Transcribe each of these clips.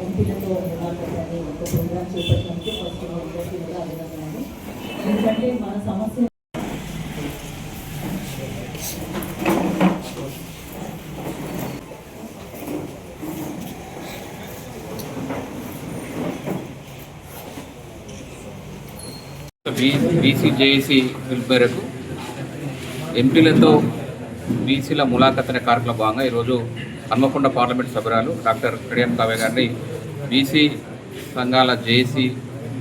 ఎంపీలతో ములాఖాతని ఒక programme చేపట్టినందుకు first అందరికీ కూడా అభినందనలు. ఎందుకంటే మన సమస్య బీసీ జేఏసీ పిలుపు మేరకు ఎంపీలతో బీసీల ములాఖత్ అనే కార్యక్రమంలో భాగంగా ఈరోజు హన్మకొండ పార్లమెంట్ సభ్యురాలు డాక్టర్ కడియం కావ్య గారిని బీసీ సంఘాల జేఏసీ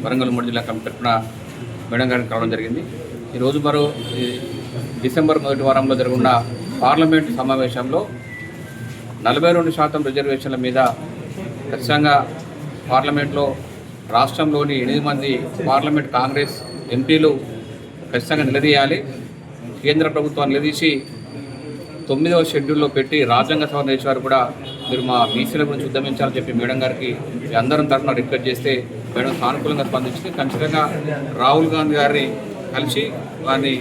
వరంగల్ ఉమ్మడి జిల్లా కమిటీ తరఫున మేడం గారిని కలవడం జరిగింది. ఈరోజు మరో డిసెంబర్ మొదటి వారంలో జరుగుతున్న పార్లమెంట్ సమావేశంలో 42% రిజర్వేషన్ల మీద ఖచ్చితంగా పార్లమెంట్లో రాష్ట్రంలోని 8 మంది పార్లమెంట్ కాంగ్రెస్ ఎంపీలు ఖచ్చితంగా నిలదీయాలి. కేంద్ర ప్రభుత్వాన్ని నిలదీసి 9వ షెడ్యూల్లో పెట్టి రాజ్యాంగ సవరణ చేసేవారు కూడా మీరు మా బీసీల గురించి ఉద్యమించాలని చెప్పి మేడం గారికి అందరం తరఫున రిక్వెస్ట్ చేస్తే మేడం సానుకూలంగా స్పందించి ఖచ్చితంగా రాహుల్ గాంధీ గారిని కలిసి వారిని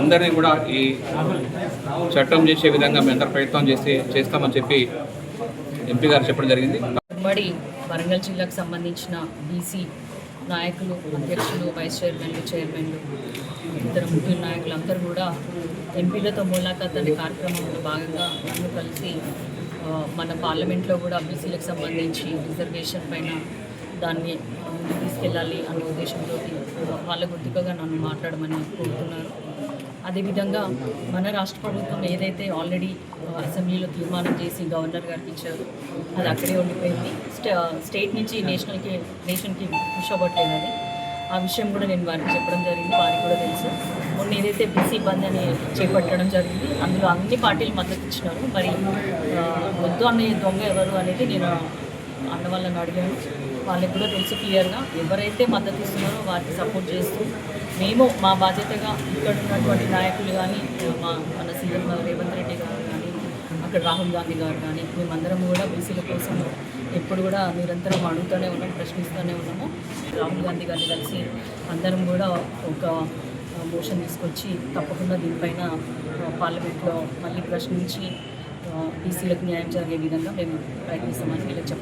అందరినీ కూడా ఈ చట్టం చేసే విధంగా మేము అందరూ ప్రయత్నం చేస్తామని చెప్పి ఎంపీ గారు చెప్పడం జరిగింది. ఉమ్మడి వరంగల్ జిల్లాకు సంబంధించిన బీసీ నాయకులు, అధ్యక్షులు, వైస్ చైర్మన్లు, ఇతర ముఖ్య నాయకులు అందరూ కూడా ఎంపీలతో ములాఖాత్ అనే కార్యక్రమంలో భాగంగా నన్ను కలిసి మన పార్లమెంట్లో కూడా బీసీలకు సంబంధించి రిజర్వేషన్ పైన దాన్ని ముందుకు తీసుకెళ్ళాలి అనే ఉద్దేశంతో వాళ్ళ గుర్తుగా నన్ను మాట్లాడమని కోరుతున్నారు. అదేవిధంగా మన రాష్ట్ర ప్రభుత్వం ఏదైతే ఆల్రెడీ అసెంబ్లీలో తీర్మానం చేసి గవర్నర్ గారికి ఇచ్చారు అది అక్కడే ఉండిపోయింది. స్టేట్ నుంచి నేషన్కి పుష్ అవ్వట్లేదు. అది ఆ విషయం కూడా నేను వారికి చెప్పడం జరిగింది. వారికి కూడా తెలుసు. మొన్న ఏదైతే బీసీ బంద్ అని చేపట్టడం జరిగింది అందులో అన్ని పార్టీలు మద్దతు ఇచ్చినారు. మరి వద్దు అనే దొంగ ఎవరు అనేది నేను అన్న వాళ్ళని అడిగాను. వాళ్ళకి కూడా తెలుసు క్లియర్గా ఎవరైతే మద్దతు ఇస్తున్నారో వారికి సపోర్ట్ చేస్తూ మేము మా బాధ్యతగా ఇక్కడ ఉన్నటువంటి నాయకులు కానీ మన సీఎం రేవంత్ రెడ్డి గారు కానీ అక్కడ రాహుల్ గాంధీ గారు కానీ మేమందరం కూడా బీసీల కోసం ఎప్పుడు కూడా నిరంతరం అడుగుతూనే ఉన్నాం, ప్రశ్నిస్తూనే ఉన్నాము. రాహుల్ గాంధీ గారిని కలిసి అందరం కూడా ఒక మోషన్ తీసుకొచ్చి తప్పకుండా దీనిపైన పార్లమెంట్లో మళ్ళీ ప్రశ్నించి బీసీలకు న్యాయం జరిగే విధంగా మేము ప్రయత్నిస్తామని వీళ్ళకి చెప్పాలి.